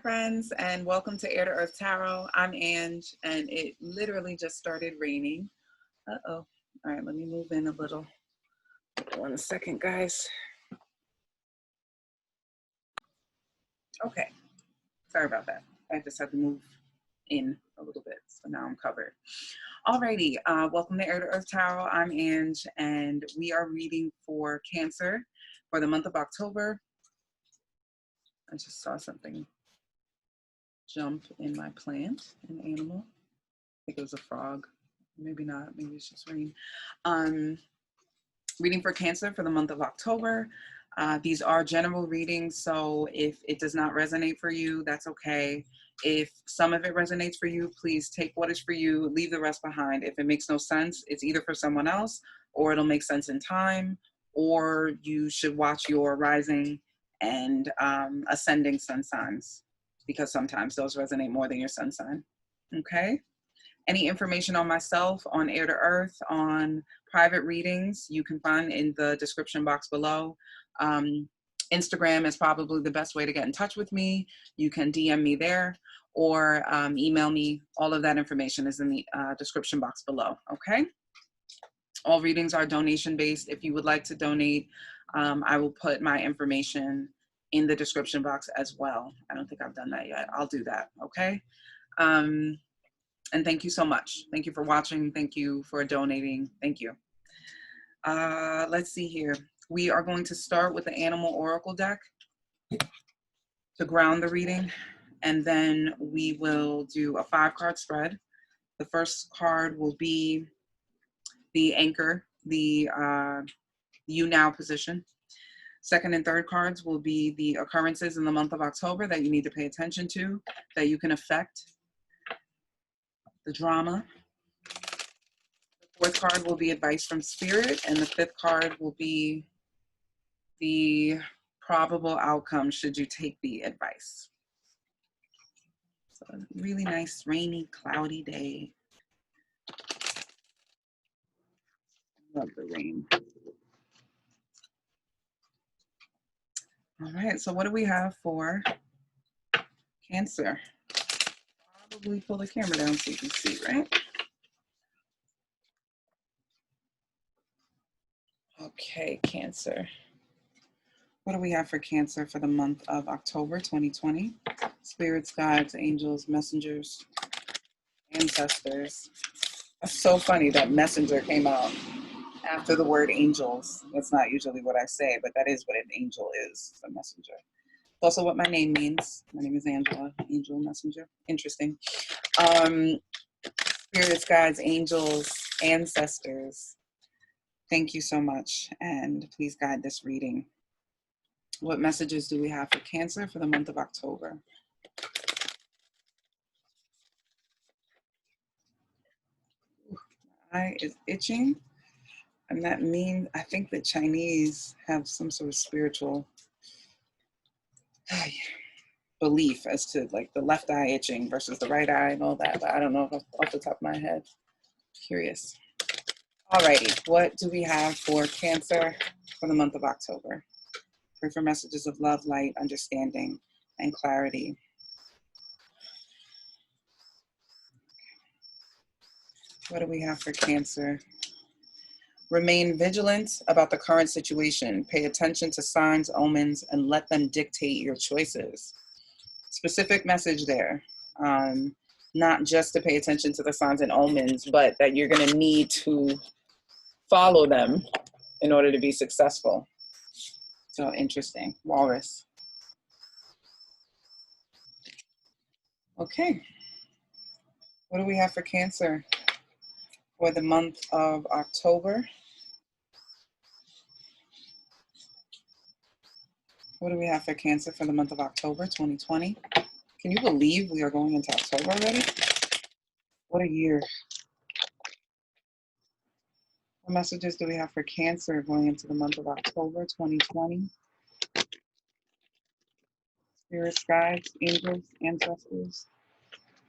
friends, and welcome to Air to Earth Tarot. I'm Ange, and it literally just started raining. Uh-oh. All right, let me move in a little. 1 second, guys. Okay, sorry about that. I just had to move in a little bit, so now I'm covered. Alrighty, welcome to Air to Earth Tarot. I'm Ange, and we are reading for Cancer for the month of October. I just saw something jump in my plant, an animal. I think it was a frog. Maybe not, maybe it's just rain. Reading for Cancer for the month of October. These are general readings, so if it does not resonate for you, that's okay. If some of it resonates for you, please take what is for you, leave the rest behind. If it makes no sense, it's either for someone else, or it'll make sense in time, or you should watch your rising and ascending sun signs, because sometimes those resonate more than your sun sign. Okay? Any information on myself, on Air to Earth, on private readings, you can find in the description box below. Instagram is probably the best way to get in touch with me. You can DM me there or email me. All of that information is in the description box below, okay? All readings are donation-based. If you would like to donate, I will put my information in the description box as well. I don't think I've done that yet. I'll do that, okay? And thank you so much. Thank you for watching. Thank you for donating. Thank you. Let's see here. We are going to start with the Animal Oracle deck to ground the reading, and then we will do a 5-card spread. The first card will be the anchor, the you now position. Second and third cards will be the occurrences in the month of October that you need to pay attention to, that you can affect. The drama. The 4th card will be advice from spirit, and the 5th card will be the probable outcome should you take the advice. So a really nice rainy, cloudy day. Love the rain. All right, so what do we have for Cancer? Probably pull the camera down so you can see, right? Okay, Cancer. What do we have for Cancer for the month of October 2020? Spirits, guides, angels, messengers, ancestors. That's so funny that messenger came out after the word angels. That's not usually what I say, but that is what an angel is, a messenger. It's also what my name means. My name is Angela, angel messenger. Interesting. Spirits, guides, angels, ancestors. Thank you so much, and please guide this reading. What messages do we have for Cancer for the month of October? My eye is itching, and that means I think the Chinese have some sort of spiritual belief as to like the left eye itching versus the right eye and all that, but I don't know off the top of my head. Curious. Alrighty, what do we have for Cancer for the month of October? Pray for messages of love, light, understanding, and clarity. What do we have for Cancer? Remain vigilant about the current situation. Pay attention to signs, omens, and let them dictate your choices. Specific message there. Not just to pay attention to the signs and omens, but that you're going to need to follow them in order to be successful. So interesting. Walrus. Okay. What do we have for Cancer for the month of October? What do we have for Cancer for the month of October 2020? Can you believe we are going into October already? What a year. What messages do we have for Cancer going into the month of October 2020? Spirits, guides, angels, ancestors.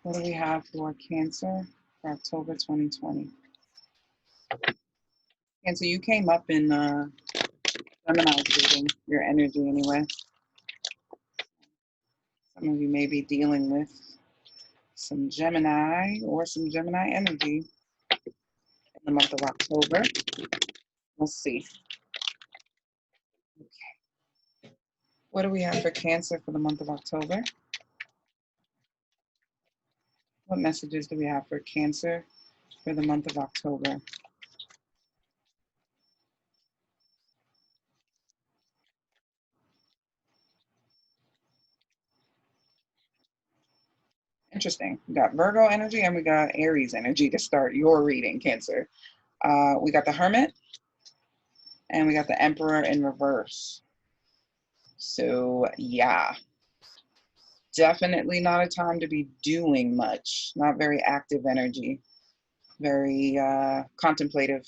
What do we have for Cancer for October 2020? Cancer, you came up in Gemini's reading, your energy anyway. Some of you may be dealing with some Gemini or some Gemini energy in the month of October. Let's see. Okay. What do we have for Cancer for the month of October? What messages do we have for Cancer for the month of October? Interesting. We got Virgo energy and we got Aries energy to start your reading, Cancer. We got the Hermit and we got the Emperor in reverse. So yeah, definitely not a time to be doing much. Not very active energy, very contemplative.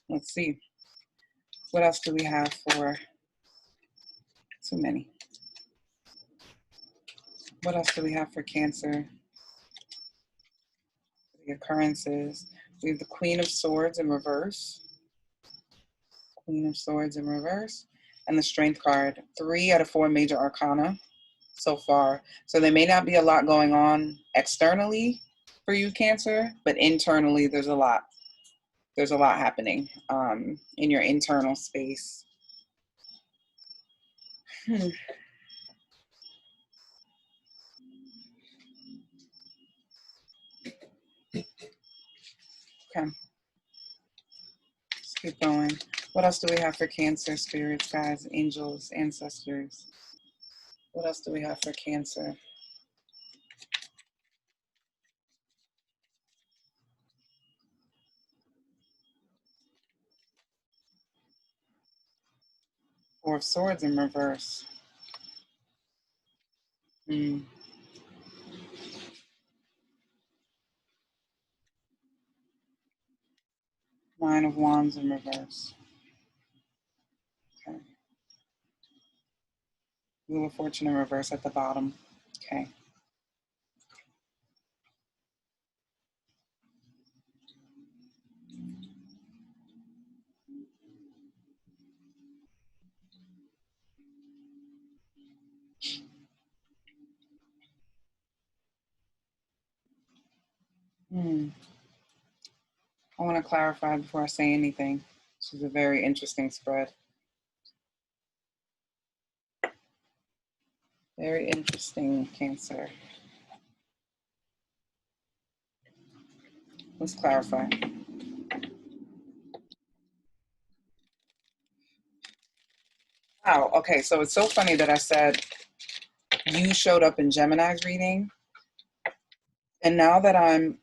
Let's see. What else do we have for, too many. What else do we have for Cancer? The occurrences. We have the Queen of Swords in reverse. Queen of Swords in reverse. And the Strength card. 3 out of 4 major arcana so far. So there may not be a lot going on externally for you, Cancer, but internally there's a lot. There's a lot happening in your internal space. Okay. Let's keep going. What else do we have for Cancer, spirits, guides, angels, ancestors? What else do we have for Cancer? Four of Swords in reverse. Nine of Wands in reverse. Okay. Wheel of Fortune in reverse at the bottom. Okay. I want to clarify before I say anything. This is a very interesting spread. Very interesting, Cancer. Let's clarify. Wow, okay, so it's so funny that I said you showed up in Gemini's reading, and now that I'm,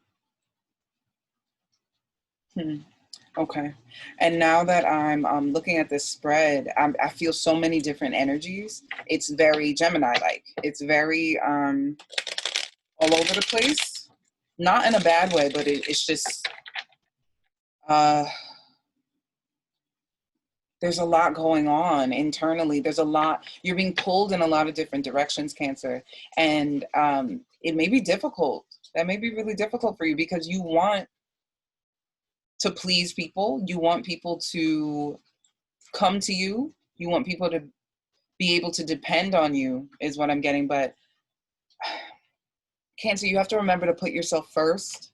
okay, and now that I'm looking at this spread, I feel so many different energies. It's very Gemini-like. It's very all over the place. Not in a bad way, but it's just, there's a lot going on internally. There's a lot, you're being pulled in a lot of different directions, Cancer. And it may be difficult. That may be really difficult for you because you want to please people. You want people to come to you. You want people to be able to depend on you is what I'm getting. But Cancer, you have to remember to put yourself first.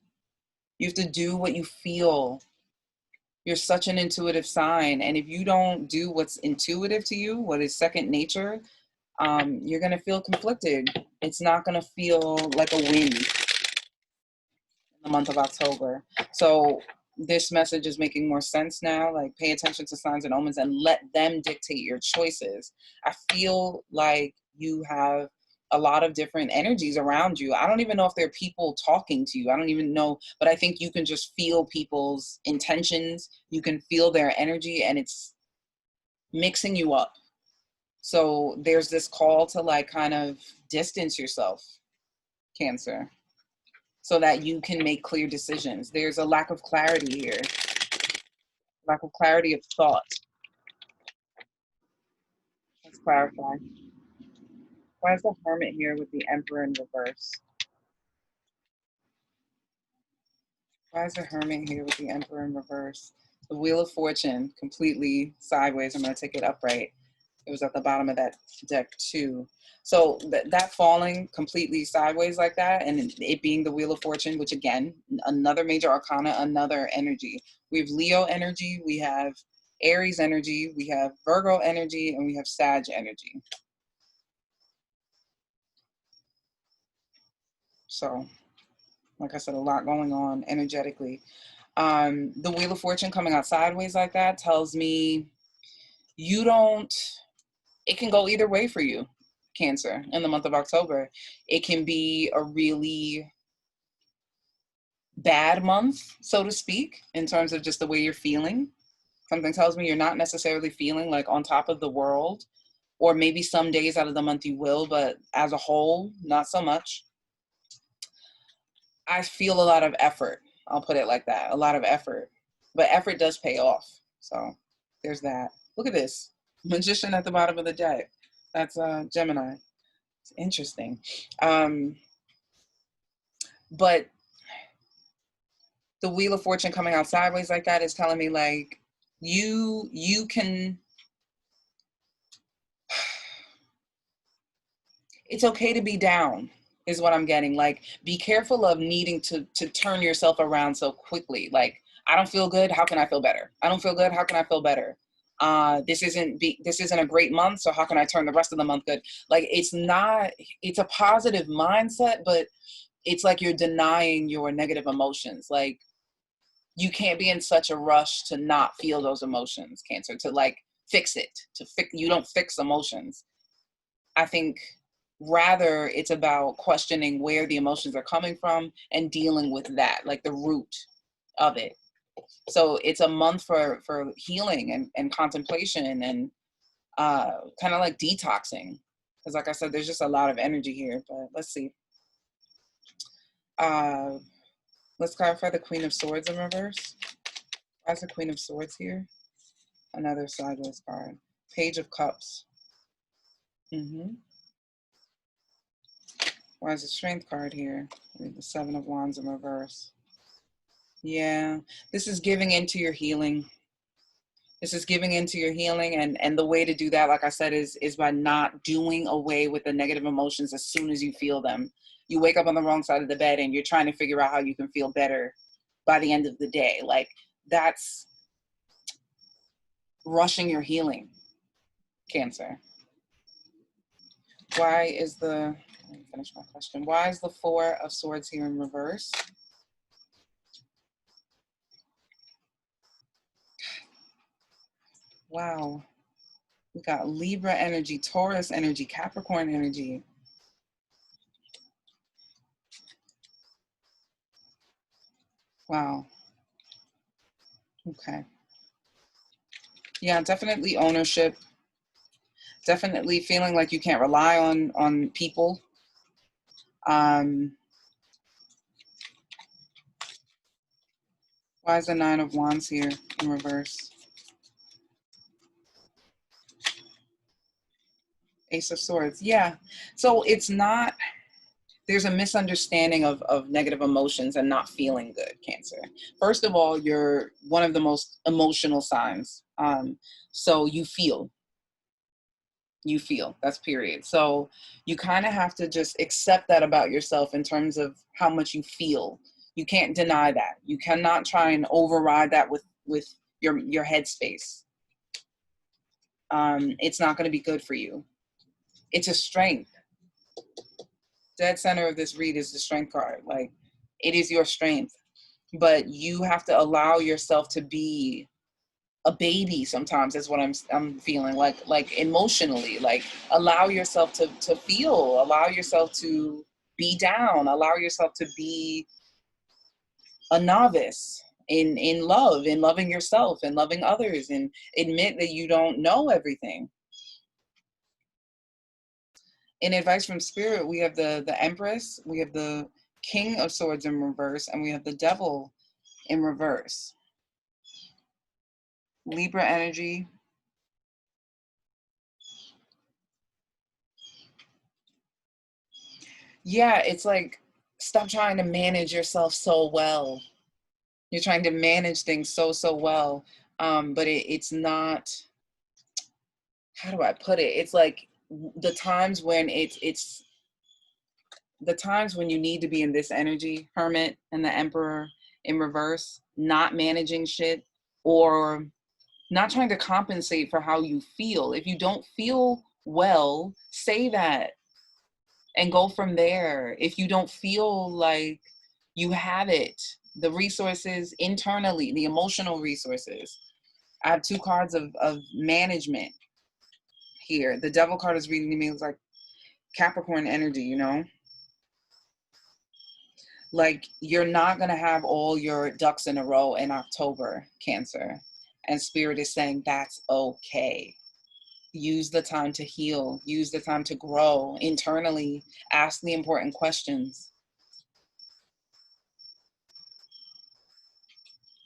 You have to do what you feel. You're such an intuitive sign. And if you don't do what's intuitive to you, what is second nature, you're going to feel conflicted. It's not going to feel like a win in the month of October. So this message is making more sense now. Like, pay attention to signs and omens and let them dictate your choices. I feel like you have a lot of different energies around you. I don't even know if there are people talking to you. I don't even know, but I think you can just feel people's intentions. You can feel their energy and it's mixing you up. So there's this call to like kind of distance yourself, Cancer, so that you can make clear decisions. There's a lack of clarity here, lack of clarity of thought. Let's clarify. Why is the Hermit here with the Emperor in reverse? Why is the Hermit here with the Emperor in reverse? The Wheel of Fortune completely sideways. I'm going to take it upright. It was at the bottom of that deck too. So that falling completely sideways like that, and it being the Wheel of Fortune, which again, another major arcana, another energy. We have Leo energy, we have Aries energy, we have Virgo energy, and we have Sag energy. So, like I said, a lot going on energetically. The Wheel of Fortune coming out sideways like that tells me it can go either way for you, Cancer, in the month of October. It can be a really bad month, so to speak, in terms of just the way you're feeling. Something tells me you're not necessarily feeling like on top of the world, or maybe some days out of the month you will, but as a whole, not so much. I feel a lot of effort. I'll put it like that, a lot of effort. But effort does pay off. So there's that. Look at this. Magician at the bottom of the deck. That's Gemini. It's interesting. But the Wheel of Fortune coming out sideways like that is telling me like you can, it's okay to be down is what I'm getting. Like, be careful of needing to turn yourself around so quickly. Like, I don't feel good. How can I feel better? I don't feel good. How can I feel better? This isn't a great month. So how can I turn the rest of the month good? Like, it's a positive mindset, but it's like you're denying your negative emotions. Like, you can't be in such a rush to not feel those emotions, Cancer, to like fix it, you don't fix emotions. I think rather it's about questioning where the emotions are coming from and dealing with that, like the root of it. So it's a month for healing and contemplation and kind of like detoxing. Because like I said, there's just a lot of energy here, but let's see. Let's clarify the Queen of Swords in reverse. Why is the Queen of Swords here? Another sideways card. Page of Cups. Why is the Strength card here? The Seven of Wands in reverse. Yeah, this is giving into your healing. This is giving into your healing, and the way to do that, like I said, is by not doing away with the negative emotions as soon as you feel them. You wake up on the wrong side of the bed and you're trying to figure out how you can feel better by the end of the day. Like, that's rushing your healing, Cancer. Why is the, let me finish my question. Why is the Four of Swords here in reverse? Wow. We got Libra energy, Taurus energy, Capricorn energy. Wow. Okay. Yeah, definitely ownership. Definitely feeling like you can't rely on people. Why is the Nine of Wands here in reverse? Ace of Swords. Yeah. So it's not, there's a misunderstanding of negative emotions and not feeling good, Cancer. First of all, you're one of the most emotional signs. So you feel, that's period. So you kind of have to just accept that about yourself in terms of how much you feel. You can't deny that. You cannot try and override that with your headspace. It's not going to be good for you. It's a strength. Dead center of this read is the Strength card. Like, it is your strength, but you have to allow yourself to be a baby sometimes. Is what I'm feeling like emotionally. Like, allow yourself to feel, allow yourself to be down, allow yourself to be a novice in love, in loving yourself and loving others, and admit that you don't know everything. In advice from Spirit, we have the Empress, we have the King of Swords in reverse, and we have the Devil in reverse. Libra energy. Yeah, it's like, stop trying to manage yourself so well. You're trying to manage things so well, but it's not, how do I put it? It's like the times when it's the times when you need to be in this energy, Hermit and the Emperor in reverse, not managing shit or not trying to compensate for how you feel. If you don't feel well, say that and go from there. If you don't feel like you have it, the resources internally, the emotional resources. I have two cards of management here. The devil card is reading to me. It's like Capricorn energy, you know? Like you're not going to have all your ducks in a row in October, Cancer. And Spirit is saying that's okay. Use the time to heal. Use the time to grow internally. Ask the important questions.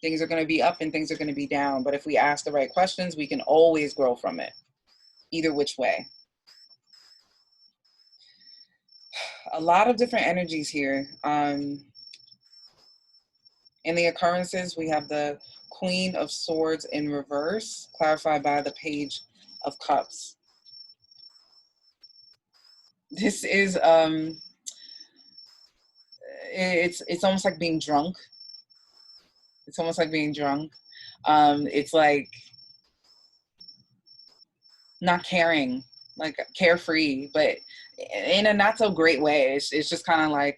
Things are going to be up and things are going to be down. But if we ask the right questions, we can always grow from it, either which way. A lot of different energies here. In the occurrences, we have the Queen of Swords in reverse, clarified by the Page of Cups. This is it's almost like being drunk. It's almost like being drunk. It's like not caring, like carefree, but in a not so great way. It's just kind of like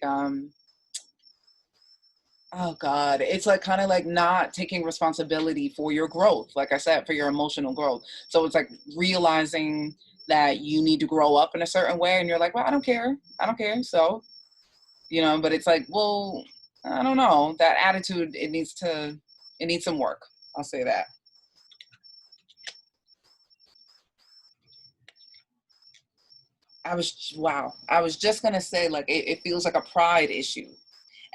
oh God, it's like kind of like not taking responsibility for your growth, like I said, for your emotional growth. So it's like realizing that you need to grow up in a certain way and you're like, well, I don't care. So, you know, but it's like, well, I don't know. That attitude, it needs some work. I'll say that. I was just gonna say, like, it feels like a pride issue.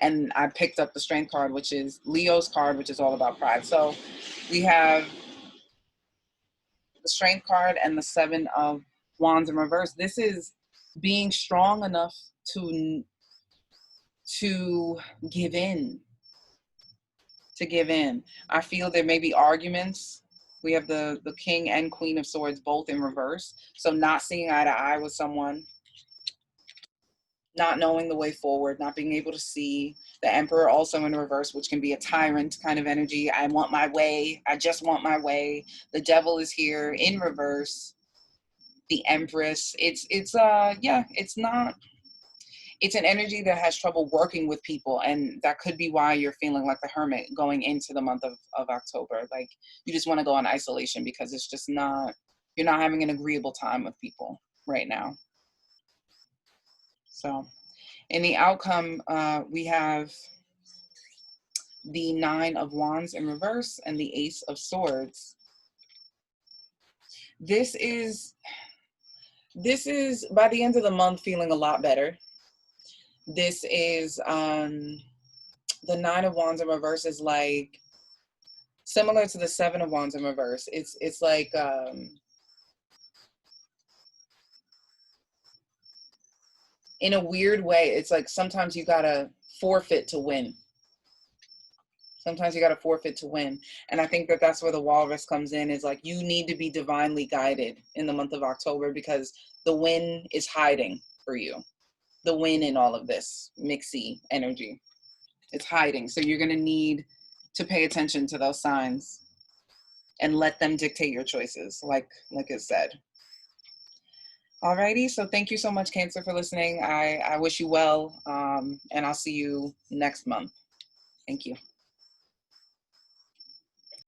And I picked up the Strength card, which is Leo's card, which is all about pride. So we have the Strength card and the Seven of Wands in reverse. This is being strong enough to give in. To give in. I feel there may be arguments. We have the King and Queen of Swords both in reverse. So not seeing eye to eye with someone, not knowing the way forward, not being able to see. The Emperor also in reverse, which can be a tyrant kind of energy. I want my way. I just want my way. The Devil is here in reverse. The Empress. It's an energy that has trouble working with people, and that could be why you're feeling like the Hermit going into the month of October. Like you just want to go in isolation because it's just not, you're not having an agreeable time with people right now. So in the outcome, we have the Nine of Wands in reverse and the Ace of Swords. This is by the end of the month feeling a lot better. This is the Nine of Wands in reverse is like similar to the Seven of Wands in reverse. It's like in a weird way, it's like sometimes you gotta forfeit to win. Sometimes you got to forfeit to win. And I think that that's where the walrus comes in, is like you need to be divinely guided in the month of October because the win is hiding for you. The win in all of this mixy energy. It's hiding. So you're going to need to pay attention to those signs and let them dictate your choices, like it said. Alrighty, so thank you so much, Cancer, for listening. I wish you well, and I'll see you next month. Thank you.